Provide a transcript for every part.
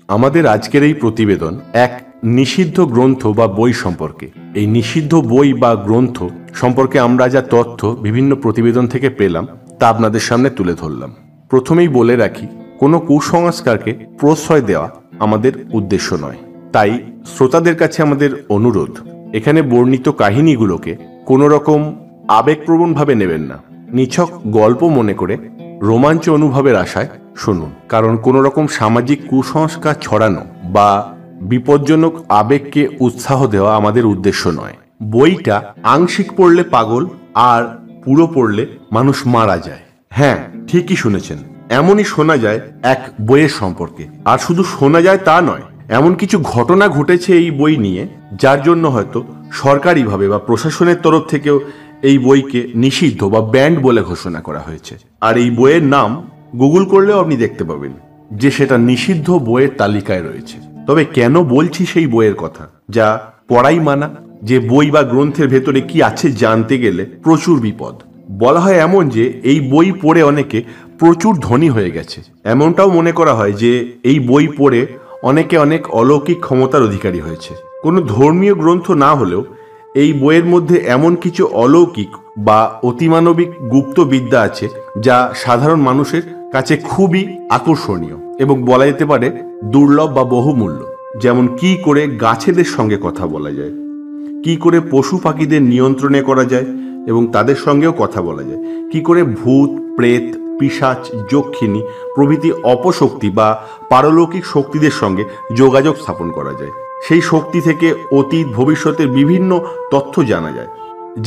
আমাদের আজকের এই প্রতিবেদন এক নিষিদ্ধ গ্রন্থ বা বই সম্পর্কে। এই নিষিদ্ধ বই বা গ্রন্থ সম্পর্কে আমরা যা তথ্য বিভিন্ন প্রতিবেদন থেকে পেলাম তা আপনাদের সামনে তুলে ধরলাম। প্রথমেই বলে রাখি, কোনো কুসংস্কারকে প্রশ্রয় দেওয়া আমাদের উদ্দেশ্য নয়। তাই শ্রোতাদের কাছে আমাদের অনুরোধ, এখানে বর্ণিত কাহিনীগুলোকে কোনো রকম আবেগপ্রবণভাবে নেবেন না। নিছক গল্প মনে করে রোমাঞ্চ অনুভবের আশায় শুনুন। কারণ কোনো রকম সামাজিক কুসংস্কার ছড়ানো বা বিপজ্জনক আবেগকে উৎসাহ দেওয়া আমাদের উদ্দেশ্য নয়। বইটা আংশিক পড়লে পাগল, আর পুরো পড়লে মানুষ মারা যায়। হ্যাঁ, ঠিকই শুনেছেন, এমনই শোনা যায় এক বইয়ের সম্পর্কে। আর শুধু শোনা যায় তা নয়, এমন কিছু ঘটনা ঘটেছে এই বই নিয়ে, যার জন্য হয়তো সরকারিভাবে বা প্রশাসনের তরফ থেকেও এই বইকে নিষিদ্ধ বা ব্যান্ড বলে ঘোষণা করা হয়েছে। আর এই বইয়ের নাম গুগল করলেও আপনি দেখতে পাবেন যে সেটা নিষিদ্ধ বইয়ের তালিকায় রয়েছে। তবে কেন বলছি সেই বইয়ের কথা, যা পড়াই মানা, যে বই বা গ্রন্থের ভেতরে কি আছে জানতে গেলে প্রচুর বিপদ। বলা হয় এমন যে এই বই পড়ে অনেকে প্রচুর ধনী হয়ে গেছে। এমনটাও মনে করা হয় যে এই বই পড়ে অনেকে অনেক অলৌকিক ক্ষমতার অধিকারী হয়েছে। কোনো ধর্মীয় গ্রন্থ না হলেও এই বইয়ের মধ্যে এমন কিছু অলৌকিক বা অতিমানবিক গুপ্ত বিদ্যা আছে যা সাধারণ মানুষের কাছে খুবই আকর্ষণীয় এবং বলা যেতে পারে দুর্লভ বা বহুমূল্য। যেমন কি করে গাছেদের সঙ্গে কথা বলা যায়, কি করে পশু পাখিদের নিয়ন্ত্রণে করা যায় এবং তাদের সঙ্গেও কথা বলা যায়, কি করে ভূত, প্রেত, পিশাচ, যক্ষিণী প্রভৃতি অপশক্তি বা পারলৌকিক শক্তিদের সঙ্গে যোগাযোগ স্থাপন করা যায়। সেই শক্তি থেকে অতীত ভবিষ্যতের বিভিন্ন তথ্য জানা যায়,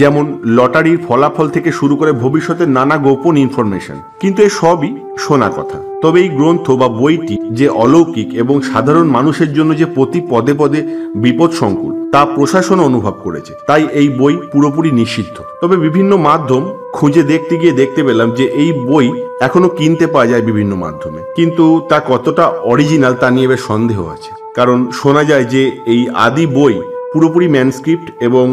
যেমন লটারির ফলাফল থেকে শুরু করে ভবিষ্যতের নানা গোপন ইনফরমেশন। কিন্তু এই সবই শোনা কথা। তবে এই গ্রন্থ বা বইটি যে অলৌকিক এবং সাধারণ মানুষের জন্য যে প্রতি পদে পদে বিপদ সংকুল, তা প্রশাসন অনুভব করেছে। তাই এই বই পুরোপুরি নিষিদ্ধ। তবে বিভিন্ন মাধ্যম খুঁজে দেখতে গিয়ে দেখতে পেলাম যে এই বই এখনো কিনতে পাওয়া যায় বিভিন্ন মাধ্যমে, কিন্তু তা কতটা অরিজিনাল তা নিয়ে বেশ সন্দেহ আছে। কারণ শোনা যায় যে এই আদি বই পুরোপুরি ম্যানস্ক্রিপ্ট এবং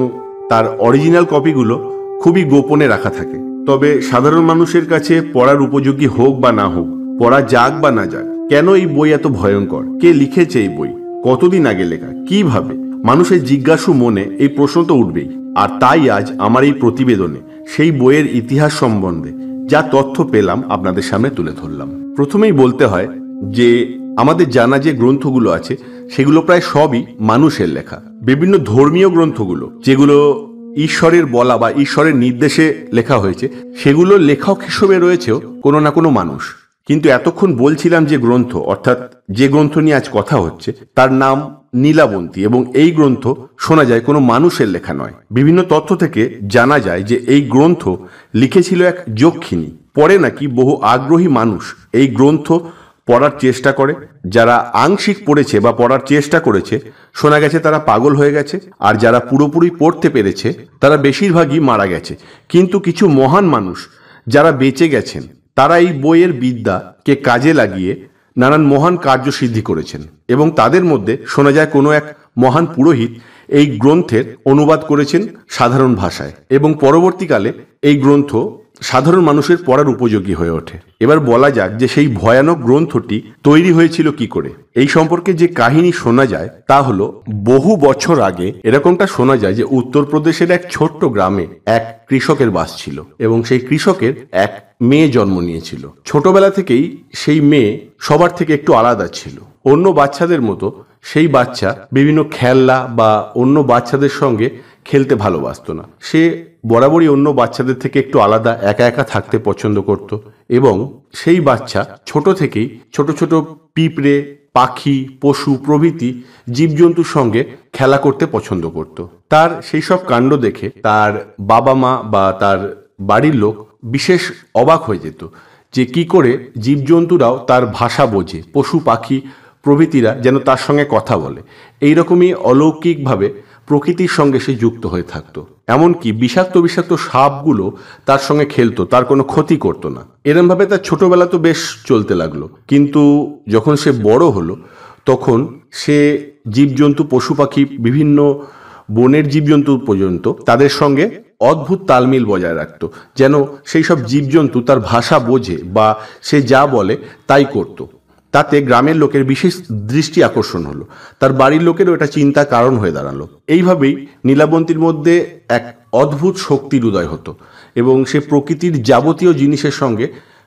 তার অরিজিনাল কপিগুলো খুবই গোপনে রাখা থাকে। তবে সাধারণ মানুষের কাছে পড়ার উপযোগী হোক বা না হোক, পড়া যাক বা না যাক, কেন এই বই এত ভয়ঙ্কর, কে লিখেছে এই বই, কতদিন আগে লেখা, কিভাবে, মানুষের জিজ্ঞাসু মনে এই প্রশ্ন তো উঠবেই। আর তাই আজ আমার এই প্রতিবেদনে সেই বইয়ের ইতিহাস সম্বন্ধে যা তথ্য পেলাম আপনাদের সামনে তুলে ধরলাম। প্রথমেই বলতে হয় যে আমাদের জানা যে গ্রন্থগুলো আছে সেগুলো প্রায় সবই মানুষের লেখা। বিভিন্ন ধর্মীয় গ্রন্থগুলো যেগুলো ঈশ্বরের বলা বা ঈশ্বরের নির্দেশে লেখা হয়েছে, সেগুলো লেখক হিসেবে রয়েছেও কোনো না কোনো মানুষ। কিন্তু এতক্ষণ বলছিলাম যে গ্রন্থ, অর্থাৎ যে গ্রন্থ নিয়ে আজ কথা হচ্ছে, তার নাম নীলাবন্তী, এবং এই গ্রন্থ শোনা যায় কোনো মানুষের লেখা নয়। বিভিন্ন তথ্য থেকে জানা যায় যে এই গ্রন্থ লিখেছিল এক যক্ষিণী। পরে নাকি বহু আগ্রহী মানুষ এই গ্রন্থ পড়ার চেষ্টা করে। যারা আংশিক পড়েছে বা পড়ার চেষ্টা করেছে, শোনা গেছে তারা পাগল হয়ে গেছে, আর যারা পুরোপুরি পড়তে পেরেছে তারা বেশিরভাগই মারা গেছে। কিন্তু কিছু মহান মানুষ যারা বেঁচে গেছেন, তারা এই বইয়ের বিদ্যাকে কাজে লাগিয়ে নানান মহান কার্যসিদ্ধি করেছেন। এবং তাদের মধ্যে শোনা যায় কোনো এক মহান পুরোহিত এই গ্রন্থের অনুবাদ করেছেন সাধারণ ভাষায়, এবং পরবর্তীকালে এই গ্রন্থ সাধারণ মানুষের পড়ার উপযোগী হয়ে ওঠে। এবার বলা যাক যে সেই ভয়ানক গ্রন্থটি তৈরি হয়েছিল কি করে। এই সম্পর্কে যে কাহিনী শোনা যায় তা হলো, বহু বছর আগে এরকমটা শোনা যায় যে উত্তরপ্রদেশের এক ছোট্ট গ্রামে এক কৃষকের বাস ছিল, এবং সেই কৃষকের এক মেয়ে জন্ম নিয়েছিল। ছোটবেলা থেকেই সেই মেয়ে সবার থেকে একটু আলাদা ছিল। অন্য বাচ্চাদের মতো সেই বাচ্চা বিভিন্ন খেলনা বা অন্য বাচ্চাদের সঙ্গে খেলতে ভালোবাসতো না। সে বরাবরই অন্য বাচ্চাদের থেকে একটু আলাদা, একা একা থাকতে পছন্দ করত। এবং সেই বাচ্চা ছোট থেকেই ছোট ছোট পিঁপড়ে, পাখি, পশু প্রভৃতি জীবজন্তুর সঙ্গে খেলা করতে পছন্দ করত। তার সেই সব কাণ্ড দেখে তার বাবা মা বা তার বাড়ির লোক বিশেষ অবাক হয়ে যেত যে কি করে জীবজন্তুরাও তার ভাষা বোঝে, পশু পাখি প্রভৃতিরা যেন তার সঙ্গে কথা বলে। এইরকমই অলৌকিকভাবে প্রকৃতির সঙ্গে সে যুক্ত হয়ে থাকতো। এমনকি বিষাক্ত বিষাক্ত সাপগুলো তার সঙ্গে খেলতো, তার কোনো ক্ষতি করতো না। এরমভাবে তার ছোটবেলা তো বেশ চলতে লাগলো। কিন্তু যখন সে বড় হলো, তখন সে জীবজন্তু, পশু পাখি, বিভিন্ন বনের জীবজন্তু পর্যন্ত তাদের সঙ্গে অদ্ভুত তালমিল বজায় রাখত, যেন সেই সব জীবজন্তু তার ভাষা বোঝে বা সে যা বলে তাই করত। তাতে গ্রামের লোকের বিশেষ দৃষ্টি আকর্ষণ হলো, তার বাড়ির লোকেরও এটা চিন্তা কারণ হয়ে দাঁড়ালো। এইভাবেই নীলাবন্তীর মধ্যে এক অদ্ভুত শক্তির উদয় হতো এবং সে প্রকৃতির যাবতীয় জিনিসের সঙ্গে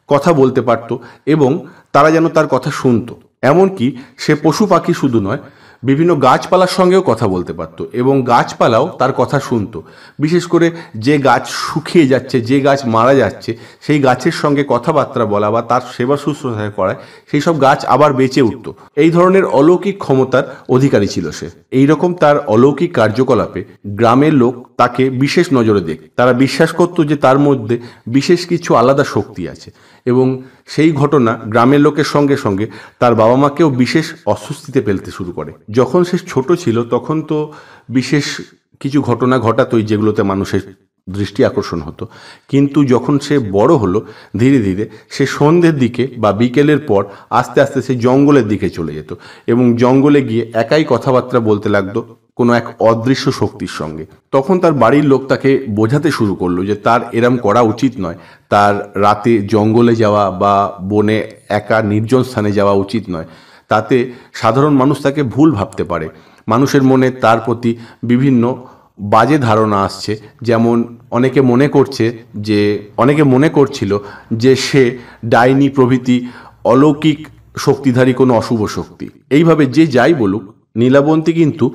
কথা বলতে পারত এবং তারা যেন তার কথা শুনতো। এমনকি সে পশু পাখি শুধু নয়, বিভিন্ন গাছপালার সঙ্গেও কথা বলতে পারত এবং গাছপালাও তার কথা শুনতো। বিশেষ করে যে গাছ শুকিয়ে যাচ্ছে, যে গাছ মারা যাচ্ছে, সেই গাছের সঙ্গে কথাবার্তা বলা বা তার সেবা শুশ্রূষা করায় সেই সব গাছ আবার বেঁচে উঠত। এই ধরনের অলৌকিক ক্ষমতার অধিকারী ছিল সে। এইরকম তার অলৌকিক কার্যকলাপে গ্রামের লোক তাকে বিশেষ নজরে দেখত। তারা বিশ্বাস করত যে তার মধ্যে বিশেষ কিছু আলাদা শক্তি আছে এবং সেই ঘটনা গ্রামের লোকের সঙ্গে সঙ্গে তার বাবা মাকেও বিশেষ অস্বস্তিতে ফেলতে শুরু করে। যখন সে ছোট ছিল তখন তো বিশেষ কিছু ঘটনা ঘটাতই যেগুলোতে মানুষের দৃষ্টি আকর্ষণ হতো, কিন্তু যখন সে বড় হলো ধীরে ধীরে সে সন্ধ্যের দিকে বা বিকেলের পর আস্তে আস্তে সে জঙ্গলের দিকে চলে যেত এবং জঙ্গলে গিয়ে একাই কথাবার্তা বলতে লাগতো কোনো এক অদৃশ্য শক্তির সঙ্গে। তখন তার বাড়ির লোক তাকে বোঝাতে শুরু করলো যে তার এরম করা উচিত নয়, তার রাতে জঙ্গলে যাওয়া বা বনে একা নির্জন স্থানে যাওয়া উচিত নয়। তাতে সাধারণ মানুষ তাকে ভুল ভাবতে পারে, মানুষের মনে তার প্রতি বিভিন্ন বাজে ধারণা আসছে। যেমন অনেকে মনে করছিল যে সে ডাইনি প্রভৃতি অলৌকিক শক্তিধারী কোনো অশুভ শক্তি। এইভাবে যে যাই বলুক, নীলাবন্তী কিন্তু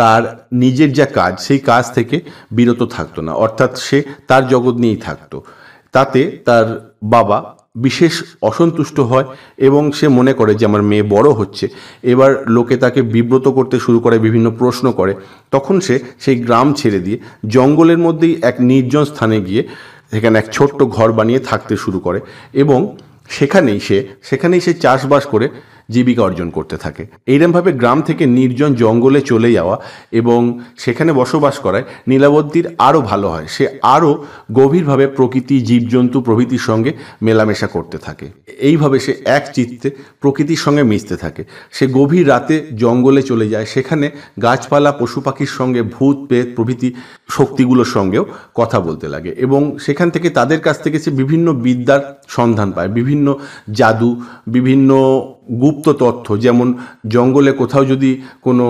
তার নিজের যা কাজ সেই কাজ থেকে বিরত থাকতো না, অর্থাৎ সে তার জগৎ নিয়েই থাকতো। তাতে তার বাবা বিশেষ অসন্তুষ্ট হয় এবং সে মনে করে যে আমার মেয়ে বড় হচ্ছে, এবার লোকে তাকে বিব্রত করতে শুরু করে, বিভিন্ন প্রশ্ন করে। তখন সে সেই গ্রাম ছেড়ে দিয়ে জঙ্গলের মধ্যেই এক নির্জন স্থানে গিয়ে সেখানে এক ছোট্ট ঘর বানিয়ে থাকতে শুরু করে এবং সেখানেই সে চাষবাস করে জীবিকা অর্জন করতে থাকে। এইরকমভাবে গ্রাম থেকে নির্জন জঙ্গলে চলে যাওয়া এবং সেখানে বসবাস করায় নীলাবন্তীর আরও ভালো হয়। সে আরও গভীরভাবে প্রকৃতি, জীবজন্তু প্রভৃতির সঙ্গে মেলামেশা করতে থাকে। এইভাবে সে এক চিত্তে প্রকৃতির সঙ্গে মিশতে থাকে। সে গভীর রাতে জঙ্গলে চলে যায়, সেখানে গাছপালা, পশু পাখির সঙ্গে, ভূত প্রেত প্রভৃতি শক্তিগুলোর সঙ্গেও কথা বলতে লাগে এবং সেখান থেকে তাদের কাছ থেকে সে বিভিন্ন বিদ্যার সন্ধান পায়, বিভিন্ন জাদু, বিভিন্ন গুপ্ত তথ্য। যেমন জঙ্গলে কোথাও যদি কোনো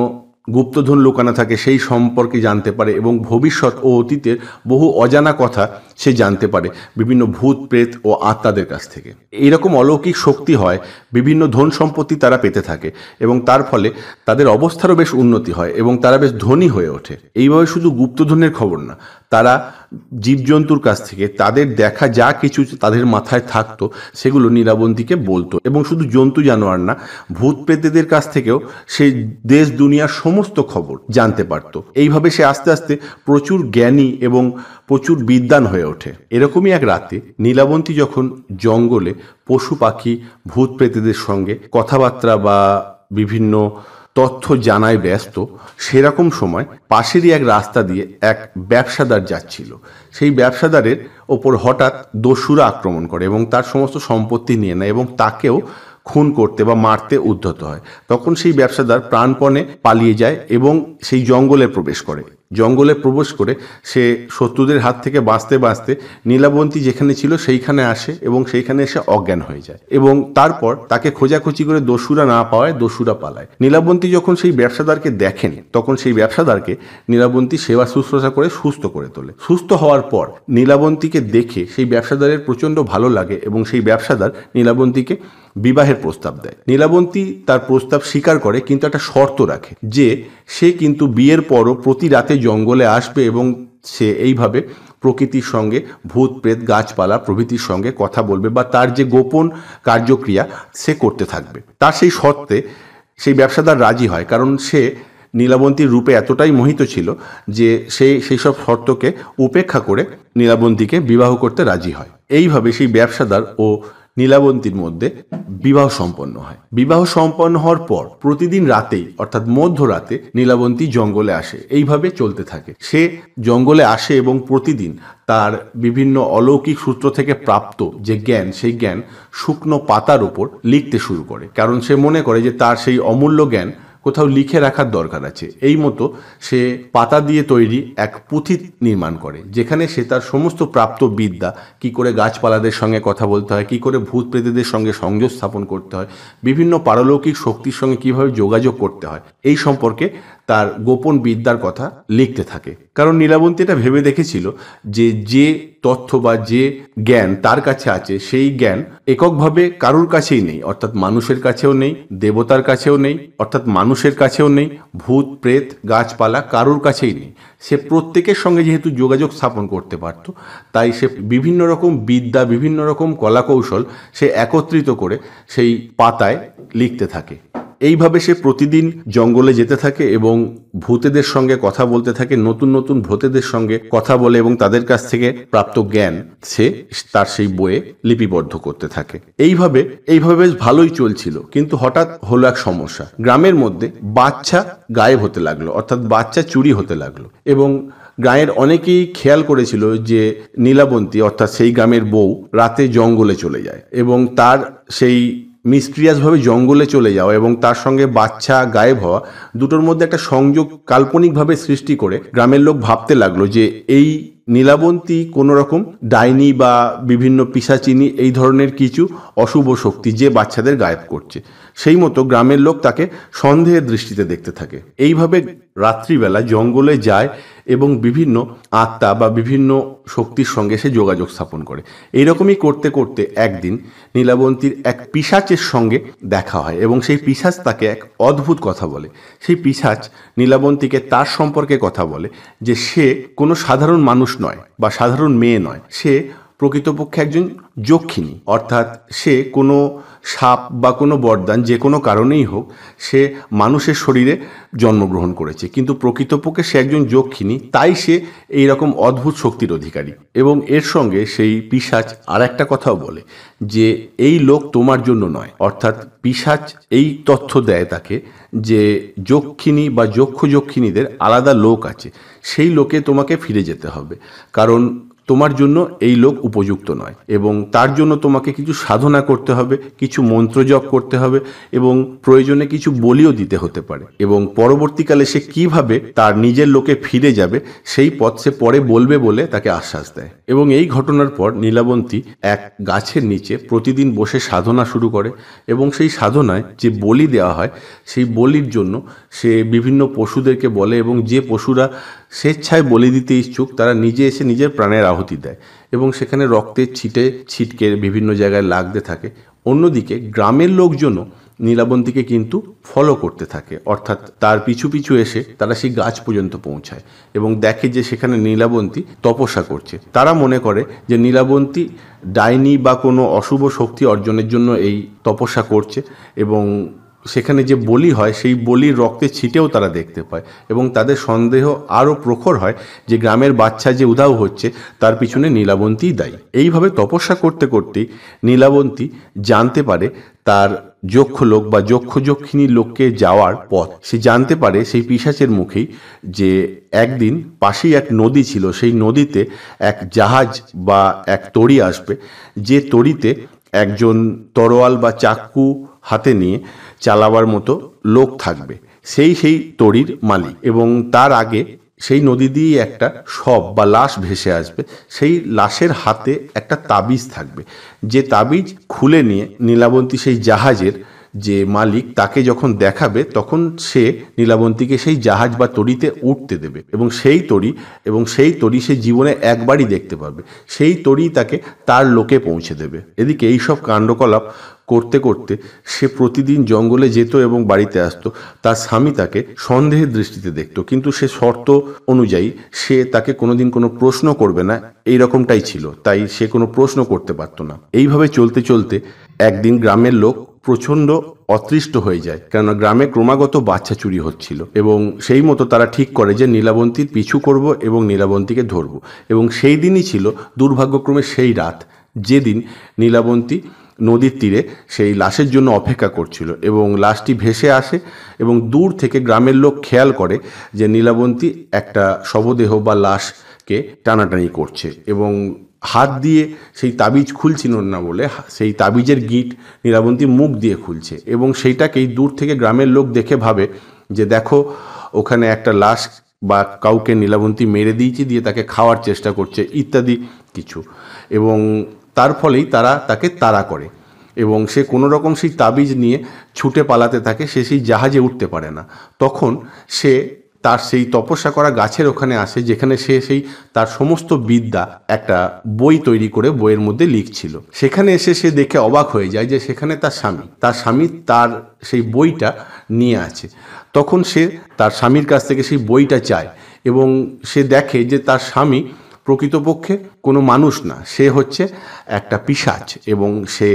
গুপ্তধন লুকানো থাকে সেই সম্পর্কে জানতে পারে এবং ভবিষ্যৎ ও অতীতের বহু অজানা কথা সে জানতে পারে বিভিন্ন ভূত প্রেত ও আত্মাদের কাছ থেকে। এইরকম অলৌকিক শক্তি হয়, বিভিন্ন ধন সম্পত্তি তারা পেতে থাকে এবং তার ফলে তাদের অবস্থারও বেশ উন্নতি হয় এবং তারা বেশ ধনী হয়ে ওঠে। এইভাবে শুধু গুপ্তধনের খবর না, তারা জীবজন্তুর কাছ থেকে তাদের দেখা যা কিছু তাদের মাথায় থাকতো সেগুলো নীলাবন্তীকে বলতো এবং শুধু জন্তু জানোয়ার না, ভূত প্রেতেদের কাছ থেকেও সেই দেশ দুনিয়ার সমস্ত খবর জানতে পারত। এইভাবে সে আস্তে আস্তে প্রচুর জ্ঞানী এবং প্রচুর বিদ্বান হয়ে ওঠে। এরকমই এক রাতে নীলাবন্তী যখন জঙ্গলে পশু পাখি, ভূত প্রেতেদের সঙ্গে কথাবার্তা বা বিভিন্ন তথ্য জানায় ব্যস্ত, সেরকম সময় পাশেরই এক রাস্তা দিয়ে এক ব্যবসাদার যাচ্ছিল। সেই ব্যবসাদারের ওপর হঠাৎ দস্যুরা আক্রমণ করে এবং তার সমস্ত সম্পত্তি নিয়ে নেয় এবং তাকেও খুন করতে বা মারতে উদ্যত হয়। তখন সেই ব্যবসাদার প্রাণপণে পালিয়ে যায় এবং সেই জঙ্গলে প্রবেশ করে। সে শত্রুদের হাত থেকে বাঁচতে বাঁচতে নীলাবন্তী যেখানে ছিল সেইখানে আসে এবং সেইখানে এসে অজ্ঞান হয়ে যায় এবং তারপর তাকে খোঁজাখুঁজি করে দস্যুরা না পাওয়ায় দস্যুরা পালায়। নীলাবন্তী যখন সেই ব্যবসাদারকে দেখেন তখন সেই ব্যবসাদারকে নীলাবন্তী সেবা শুশ্রূষা করে সুস্থ করে তোলে। সুস্থ হওয়ার পর নীলাবন্তীকে দেখে সেই ব্যবসাদারের প্রচণ্ড ভালো লাগে এবং সেই ব্যবসাদার নীলাবন্তীকে বিবাহের প্রস্তাব দেয়। নীলাবন্তী তার প্রস্তাব স্বীকার করে, কিন্তু একটা শর্ত রাখে যে সে কিন্তু বিয়ের পরও প্রতি রাতে জঙ্গলে আসবে এবং সে এইভাবে প্রকৃতির সঙ্গে, ভূত প্রেত, গাছপালা প্রভৃতির সঙ্গে কথা বলবে বা তার যে গোপন কার্যক্রিয়া সে করতে থাকবে। তার সেই শর্তে সেই ব্যবসাদার রাজি হয়, কারণ সে নীলাবন্তীর রূপে এতটাই মোহিত ছিল যে সেই সব শর্তকে উপেক্ষা করে নীলাবন্তীকে বিবাহ করতে রাজি হয়। এইভাবে সেই ব্যবসাদার ও নীলাবন্তীর মধ্যে বিবাহ সম্পন্ন হয়। বিবাহ সম্পন্ন হওয়ার পর প্রতিদিন রাতেই, অর্থাৎ মধ্যরাতে নীলাবন্তী জঙ্গলে আসে। এইভাবে চলতে থাকে। সে জঙ্গলে আসে এবং প্রতিদিন তার বিভিন্ন অলৌকিক সূত্র থেকে প্রাপ্ত যে জ্ঞান, সেই জ্ঞান শুকনো পাতার উপর লিখতে শুরু করে, কারণ সে মনে করে যে তার সেই অমূল্য জ্ঞান কোথাও লিখে রাখার দরকার আছে। এই মতো সে পাতা দিয়ে তৈরি এক পুঁথি নির্মাণ করে, যেখানে সে তার সমস্ত প্রাপ্ত বিদ্যা, কি করে গাছপালাদের সঙ্গে কথা বলতে হয়, কি করে ভূত প্রেতদের সঙ্গে সংযোগ স্থাপন করতে হয়, বিভিন্ন পারলৌকিক শক্তির সঙ্গে কিভাবে যোগাযোগ করতে হয়, এই সম্পর্কে তার গোপন বিদ্যার কথা লিখতে থাকে। কারণ নীলাবন্তী এটা ভেবে দেখেছিল যে তথ্য বা যে জ্ঞান তার কাছে আছে, সেই জ্ঞান এককভাবে কারুর কাছেই নেই, অর্থাৎ মানুষের কাছেও নেই, দেবতার কাছেও নেই, অর্থাৎ মানুষের কাছেও নেই, ভূত প্রেত গাছপালা কারুর কাছেই নেই। সে প্রত্যেকের সঙ্গে যেহেতু যোগাযোগ স্থাপন করতে পারত, তাই সে বিভিন্ন রকম বিদ্যা, বিভিন্ন রকম কলাকৌশল সে একত্রিত করে সেই পাতায় লিখতে থাকে। এইভাবে সে প্রতিদিন জঙ্গলে যেতে থাকে এবং ভূতেদের সঙ্গে কথা বলতে থাকে, নতুন নতুন ভূতেদের সঙ্গে কথা বলে এবং তাদের কাছ থেকে প্রাপ্ত জ্ঞান সে তার সেই বইয়ে লিপিবদ্ধ করতে থাকে। এইভাবে বেশ ভালোই চলছিল, কিন্তু হঠাৎ হলো এক সমস্যা। গ্রামের মধ্যে বাচ্চা গায়েব হতে লাগলো, অর্থাৎ বাচ্চা চুরি হতে লাগলো। এবং গ্রামের অনেকেই খেয়াল করেছিল যে নীলাবন্তী, অর্থাৎ সেই গ্রামের বউ, রাতে জঙ্গলে চলে যায় এবং তার সেই মিস্ট্রিয়াসভাবে জঙ্গলে চলে যাওয়া এবং তার সঙ্গে বাচ্চা গায়েব হওয়া, দুটোর মধ্যে একটা সংযোগ কাল্পনিকভাবে সৃষ্টি করে গ্রামের লোক ভাবতে লাগলো যে এই নীলাবন্তী কোনো রকম ডাইনি বা বিভিন্ন পিশাচিনি এই ধরনের কিছু অশুভ শক্তি যে বাচ্চাদের গায়েব করছে। সেই মতো গ্রামের লোক তাকে সন্দেহের দৃষ্টিতে দেখতে থাকে। এইভাবে রাত্রিবেলা জঙ্গলে যায় এবং বিভিন্ন আত্মা বা বিভিন্ন শক্তির সঙ্গে সে যোগাযোগ স্থাপন করে। এইরকমই করতে করতে একদিন নীলাবন্তীর এক পিশাচের সঙ্গে দেখা হয় এবং সেই পিশাচ তাকে এক অদ্ভুত কথা বলে। সেই পিশাচ নীলাবন্তীকে তার সম্পর্কে কথা বলে যে সে কোনো সাধারণ মানুষ নয় বা সাধারণ মেয়ে নয়, সে প্রকৃতপক্ষে একজন যক্ষিণী, অর্থাৎ সে কোনো সাপ বা কোনো বরদান যে কোনো কারণেই হোক সে মানুষের শরীরে জন্মগ্রহণ করেছে, কিন্তু প্রকৃতপক্ষে সে একজন যক্ষিণী, তাই সে এই রকম অদ্ভুত শক্তির অধিকারী। এবং এর সঙ্গে সেই পিশাচ আর একটা কথাও বলে যে এই লোক তোমার জন্য নয়, অর্থাৎ পিশাচ এই তথ্য দেয় তাকে যে যক্ষিণী বা যক্ষীদের আলাদা লোক আছে, সেই লোকে তোমাকে ফিরে যেতে হবে, কারণ তোমার জন্য এই লোক উপযুক্ত নয় এবং তার জন্য তোমাকে কিছু সাধনা করতে হবে, কিছু মন্ত্র জপ করতে হবে এবং প্রয়োজনে কিছু বলিও দিতে হতে পারে। এবং পরবর্তীকালে সে কিভাবে তার নিজের লোকে ফিরে যাবে সেই পথ সে পরে বলবে বলে তাকে আশ্বাস দেয়। এবং এই ঘটনার পর নীলাবন্তী এক গাছের নিচে প্রতিদিন বসে সাধনা শুরু করে এবং সেই সাধনায় যে বলি দেওয়া হয় সেই বলির জন্য সে বিভিন্ন পশুদেরকে বলে এবং যে পশুরা স্বেচ্ছায় বলি দিতে ইচ্ছুক তারা নিজে এসে নিজের প্রাণের আহুতি দেয় এবং সেখানে রক্তের ছিটকে বিভিন্ন জায়গায় লাগতে থাকে। অন্যদিকে গ্রামের লোকজনও নীলাবন্তীকে কিন্তু ফলো করতে থাকে, অর্থাৎ তার পিছু পিছু এসে তারা সেই গাছ পর্যন্ত পৌঁছায় এবং দেখে যে সেখানে নীলাবন্তী তপস্যা করছে। তারা মনে করে যে নীলাবন্তী ডাইনি বা কোনো অশুভ শক্তি অর্জনের জন্য এই তপস্যা করছে এবং সেখানে যে বলি হয় সেই বলির রক্তের ছিটেও তারা দেখতে পায় এবং তাদের সন্দেহ আরও প্রখর হয় যে গ্রামের বাচ্চা যে উধাও হচ্ছে তার পিছনে নীলাবন্তীই দায়ী। এইভাবে তপস্যা করতে করতেই নীলাবন্তী জানতে পারে তার যক্ষ লোক বা যক্ষিণী লোককে যাওয়ার পথ। সে জানতে পারে সেই পিশাচের মুখেই যে একদিন পাশেই এক নদী ছিল, সেই নদীতে এক জাহাজ বা এক তরী আসবে, যে তরীতে একজন তরোয়াল বা চাক্কু হাতে নিয়ে চালাবার মতো লোক থাকবে, সেই তরীর মালিক। এবং তার আগে সেই নদী দিয়ে একটা শব বা লাশ ভেসে আসবে, সেই লাশের হাতে একটা তাবিজ থাকবে, যে তাবিজ খুলে নিয়ে নীলাবন্তী সেই জাহাজের যে মালিক তাকে যখন দেখাবে তখন সে নীলাবন্তীকে সেই জাহাজ বা তরীতে উঠতে দেবে এবং সেই তরী সে জীবনে একবারই দেখতে পাবে, সেই তরী তাকে তার লোকে পৌঁছে দেবে। এদিকে এইসব কাণ্ডকলাপ করতে করতে সে প্রতিদিন জঙ্গলে যেত এবং বাড়িতে আসতো। তার স্বামী তাকে সন্দেহের দৃষ্টিতে দেখত, কিন্তু সে শর্ত অনুযায়ী সে তাকে কোনোদিন কোনো প্রশ্ন করবে না, এই রকমটাই ছিল, তাই সে কোনো প্রশ্ন করতে পারত না। এইভাবে চলতে চলতে একদিন গ্রামের লোক প্রচণ্ড অতৃষ্ট হয়ে যায়, কেননা গ্রামে ক্রমাগত বাচ্চা চুরি হচ্ছিল এবং সেই মতো তারা ঠিক করে যে নীলাবন্তীর পিছু করব এবং নীলাবন্তীকে ধরব। এবং সেই দিনই ছিল দুর্ভাগ্যক্রমে সেই রাত যেদিন নীলাবন্তী নদীর তীরে সেই লাশের জন্য অপেক্ষা করছিল এবং লাশটি ভেসে আসে এবং দূর থেকে গ্রামের লোক খেয়াল করে যে নীলাবন্তী একটা শবদেহ বা লাশকে টানাটানি করছে এবং হাত দিয়ে সেই তাবিজ খুলছিল না বলে সেই তাবিজের গিঁট নীলাবন্তী মুখ দিয়ে খুলছে, এবং সেইটাকেই দূর থেকে গ্রামের লোক দেখে ভাবে যে দেখো ওখানে একটা লাশ বা কাউকে নীলাবন্তী মেরে দিয়েছে, দিয়ে তাকে খাওয়ার চেষ্টা করছে ইত্যাদি কিছু, এবং তার ফলেই তারা তাকে তাড়া করে এবং সে কোনো রকম সেই তাবিজ নিয়ে ছুটে পালাতে থাকে। সে সেই জাহাজে উঠতে পারে না। তখন সে তার সেই তপস্যা করা গাছের ওখানে আসে, যেখানে সে সেই তার সমস্ত বিদ্যা একটা বই তৈরি করে বইয়ের মধ্যে লিখছিল। সেখানে এসে সে দেখে অবাক হয়ে যায় যে সেখানে তার স্বামী তার সেই বইটা নিয়ে আছে। তখন সে তার স্বামীর কাছ থেকে সেই বইটা চায় এবং সে দেখে যে তার স্বামী প্রকৃতপক্ষে কোনো মানুষ না, সে হচ্ছে একটা পিশাচ, এবং সে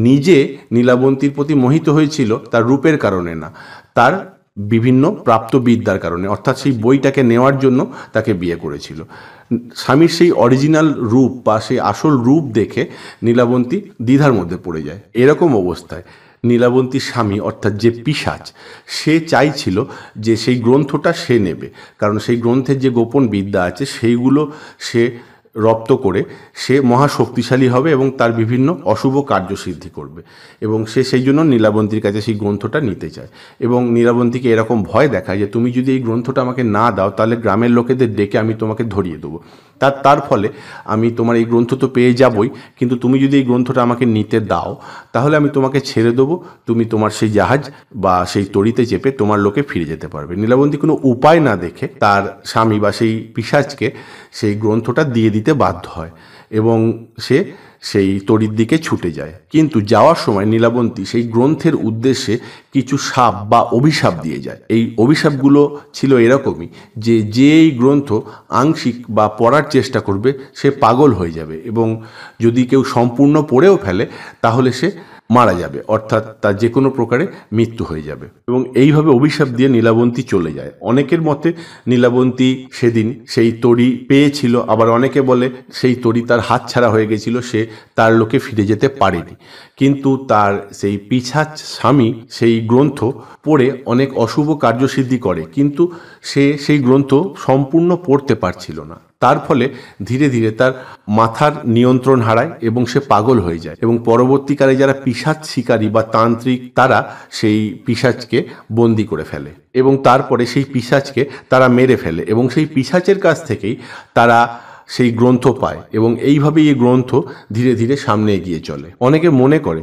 নিজে নীলাবন্তীর প্রতি মোহিত হয়েছিল তার রূপের কারণে না, তার বিভিন্ন প্রাপ্ত বিদ্যার কারণে, অর্থাৎ সেই বইটাকে নেওয়ার জন্য তাকে বিয়ে করেছিল। স্বামীর সেই অরিজিনাল রূপ বা সেই আসল রূপ দেখে নীলাবন্তী দ্বিধার মধ্যে পড়ে যায়। এরকম অবস্থায় নীলাবন্তীর স্বামী অর্থাৎ যে পিশাচ, সে চাইছিল যে সেই গ্রন্থটা সে নেবে, কারণ সেই গ্রন্থের যে গোপন বিদ্যা আছে সেইগুলো সে রপ্ত করে সে মহাশক্তিশালী হবে এবং তার বিভিন্ন অশুভ কার্যসিদ্ধি করবে, এবং সে সেই জন্য নীলাবন্তীর কাছে সেই গ্রন্থটা নিতে চায় এবং নীলাবন্তীকে এরকম ভয় দেখায় যে তুমি যদি এই গ্রন্থটা আমাকে না দাও তাহলে গ্রামের লোকেদের ডেকে আমি তোমাকে ধরিয়ে দেবো। তার ফলে আমি তোমার এই গ্রন্থ তো পেয়ে যাবই, কিন্তু তুমি যদি এই গ্রন্থটা আমাকে নিতে দাও তাহলে আমি তোমাকে ছেড়ে দেবো, তুমি তোমার সেই জাহাজ বা সেই তরিতে চেপে তোমার লোকে ফিরে যেতে পারবে। নীলাবন্তী কোনো উপায় না দেখে তার স্বামী বা সেই পিশাচকে সেই গ্রন্থটা দিয়ে দিতে বাধ্য হয় এবং সে সেই তরির দিকে ছুটে যায়। কিন্তু যাওয়ার সময় নীলাবন্তী সেই গ্রন্থের উদ্দেশ্যে কিছু শাপ বা অভিশাপ দিয়ে যায়। এই অভিশাপগুলো ছিল এরকমই যে এই গ্রন্থ আংশিক বা পড়ার চেষ্টা করবে সে পাগল হয়ে যাবে, এবং যদি কেউ সম্পূর্ণ পড়েও ফেলে তাহলে সে মারা যাবে, অর্থাৎ তার যে কোনো প্রকারে মৃত্যু হয়ে যাবে। এবং এইভাবে অভিশাপ দিয়ে নীলাবন্তী চলে যায়। অনেকের মতে নীলাবন্তী সেদিন সেই তরি পেয়েছিল, আবার অনেকে বলে সেই তরি তার হাত ছাড়া হয়ে গেছিল, সে তার লোকে ফিরে যেতে পারেনি। কিন্তু তার সেই পিশাচ স্বামী সেই গ্রন্থ পড়ে অনেক অশুভ কার্যসিদ্ধি করে, কিন্তু সে সেই গ্রন্থ সম্পূর্ণ পড়তে পারছিল না। তার ফলে ধীরে ধীরে তার মাথার নিয়ন্ত্রণ হারায় এবং সে পাগল হয়ে যায়, এবং পরবর্তীকালে যারা পিশাচ শিকারী বা তান্ত্রিক তারা সেই পিশাচকে বন্দি করে ফেলে এবং তারপরে সেই পিশাচকে তারা মেরে ফেলে, এবং সেই পিশাচের কাছ থেকেই তারা সেই গ্রন্থ পায়, এবং এইভাবেই এই গ্রন্থ ধীরে ধীরে সামনে এগিয়ে চলে। অনেকে মনে করে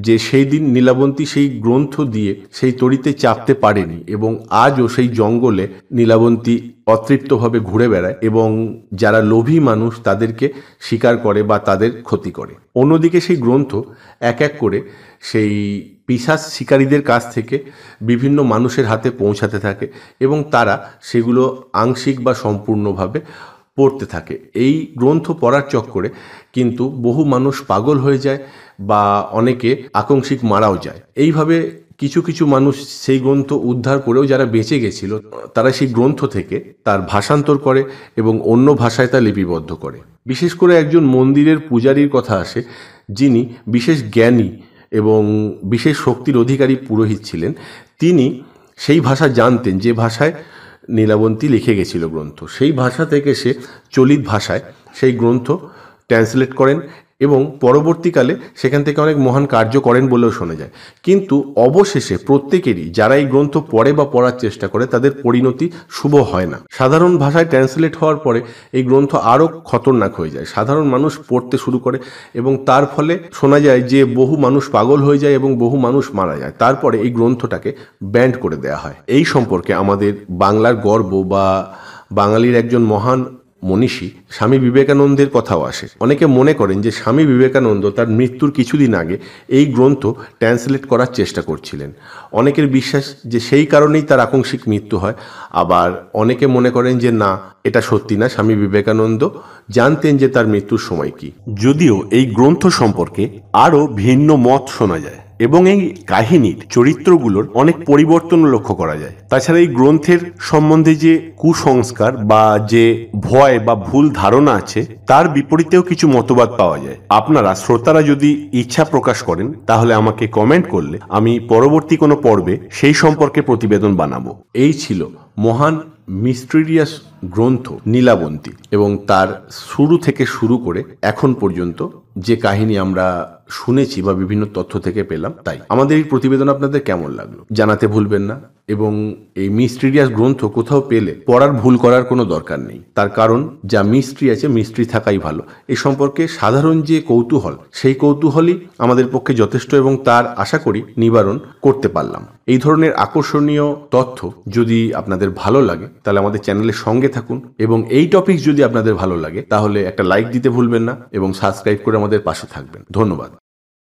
যে সেই দিন নীলাবন্তী সেই গ্রন্থ দিয়ে সেই তরিতে চাপতে পারেনি, এবং আজও সেই জঙ্গলে নীলাবন্তী অতৃপ্তভাবে ঘুরে বেড়ায় এবং যারা লোভী মানুষ তাদেরকে শিকার করে বা তাদের ক্ষতি করে। অন্যদিকে সেই গ্রন্থ এক এক করে সেই পিশাচ শিকারীদের কাছ থেকে বিভিন্ন মানুষের হাতে পৌঁছাতে থাকে এবং তারা সেগুলো আংশিক বা সম্পূর্ণভাবে পড়তে থাকে। এই গ্রন্থ পড়ার চক্করে কিন্তু বহু মানুষ পাগল হয়ে যায় বা অনেকে আকস্মিক মারাও যায়। এইভাবে কিছু কিছু মানুষ সেই গ্রন্থ উদ্ধার করেও যারা বেঁচে গেছিল তারা সেই গ্রন্থ থেকে তার ভাষান্তর করে এবং অন্য ভাষায় তা লিপিবদ্ধ করে। বিশেষ করে একজন মন্দিরের পূজারীর কথা আসে, যিনি বিশেষ জ্ঞানী এবং বিশেষ শক্তির অধিকারী পুরোহিত ছিলেন। তিনি সেই ভাষা জানতেন যে ভাষায় নীলাবন্তী লিখে গেছিল গ্রন্থ। সেই ভাষা থেকে সে চলিত ভাষায় সেই গ্রন্থ ট্রান্সলেট করেন এবং পরবর্তীকালে সেখান থেকে অনেক মহান কার্য করেন বলেও শোনা যায়। কিন্তু অবশেষে প্রত্যেকেরই যারা এই গ্রন্থ পড়ে বা পড়ার চেষ্টা করে তাদের পরিণতি শুভ হয় না। সাধারণ ভাষায় ট্রান্সলেট হওয়ার পরে এই গ্রন্থ আরও খতরনাক হয়ে যায়। সাধারণ মানুষ পড়তে শুরু করে এবং তার ফলে শোনা যায় যে বহু মানুষ পাগল হয়ে যায় এবং বহু মানুষ মারা যায়। তারপরে এই গ্রন্থটাকে ব্যান্ড করে দেওয়া হয়। এই সম্পর্কে আমাদের বাংলার গর্ব বা বাঙালির একজন মহান মনীষী স্বামী বিবেকানন্দের কথাও আসে। অনেকে মনে করেন যে স্বামী বিবেকানন্দ তার মৃত্যুর কিছুদিন আগে এই গ্রন্থ ট্রান্সলেট করার চেষ্টা করছিলেন। অনেকের বিশ্বাস যে সেই কারণেই তার আকস্মিক মৃত্যু হয়, আবার অনেকে মনে করেন যে না, এটা সত্যি না, স্বামী বিবেকানন্দ জানতেন যে তার মৃত্যুর সময় কি। যদিও এই গ্রন্থ সম্পর্কে আরও ভিন্ন মত শোনা যায় এবং এই কাহিনীর চরিত্রগুলোর অনেক পরিবর্তন লক্ষ্য করা যায়। তাছাড়া এই গ্রন্থের সম্বন্ধে যে কুসংস্কার বা যে ভয় বা ভুল ধারণা আছে তার বিপরীতেও কিছু মতবাদ পাওয়া যায়। আপনারা শ্রোতারা যদি ইচ্ছা প্রকাশ করেন তাহলে আমাকে কমেন্ট করলে আমি পরবর্তী কোনো পর্বে সেই সম্পর্কে প্রতিবেদন বানাবো। এই ছিল মহান মিস্টেরিয়াস গ্রন্থ নীলাবন্তী এবং তার শুরু থেকে শুরু করে এখন পর্যন্ত যে কাহিনী আমরা শুনেছি বা বিভিন্ন তথ্য থেকে পেলাম, তাই আমাদের এই প্রতিবেদন আপনাদের কেমন লাগলো জানাতে ভুলবেন না। এবং এই মিস্টেরিয়াস গ্রন্থ কোথাও পেলে পড়ার ভুল করার কোনো দরকার নেই, তার কারণ যা মিস্ট্রি আছে মিস্ট্রি থাকাই ভালো। এই সম্পর্কে সাধারণ যে কৌতূহল, সেই কৌতূহলই আমাদের পক্ষে যথেষ্ট এবং তার আশা করি নিবারণ করতে পারলাম। এই ধরনের আকর্ষণীয় তথ্য যদি আপনাদের ভালো লাগে তাহলে আমাদের চ্যানেলের সঙ্গে থাকুন, এবং এই টপিক যদি আপনাদের ভালো লাগে তাহলে একটা লাইক দিতে ভুলবেন না এবং সাবস্ক্রাইব করে আমাদের পাশে থাকবেন। ধন্যবাদ।